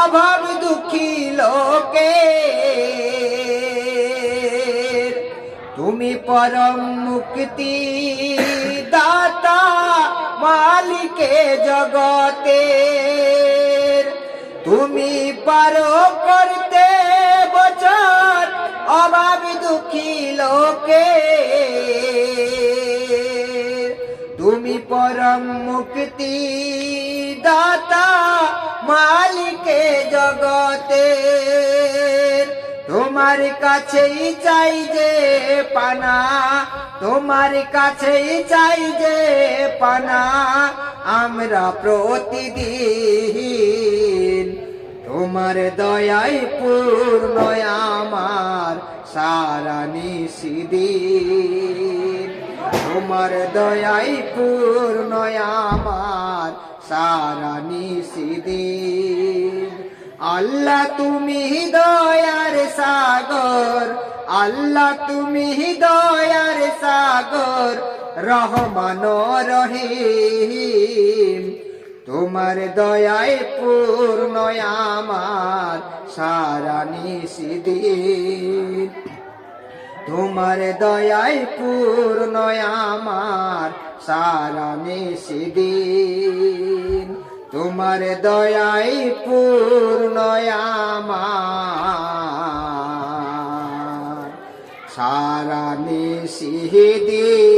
অভাব দুঃখী লোকে, তুমি পরম মুক্তি দাতা মালিকে জগতের। তুমি পারো করতে বচন অভাব দুঃখী লোকে, তুমি পরম মুক্তি দাতা মালিকে জগতের। তোমার কাছেই চাই যে পানা, তোমার কাছেই চাই যে পানা আমরা প্রতিদিন। তোমার দয়ায় পূর্ণ আমার সারা নিশিদিন, তোমার দয়ায় পূর্ণ আমার সারা নিশিদিন। আল্লাহ তুমি দয়ার সাগর, আল্লাহ তুমি দয়ার সাগর, রহমান রহিম। তোমার দয়ায় পূর্ণ আমার সারা নিশিদিন, তোমার দয়ায় পূর্ণ আমার সারা নিশিদিন, তোমার দয়ায় পূর্ণ আমার সারা নিশিদিন।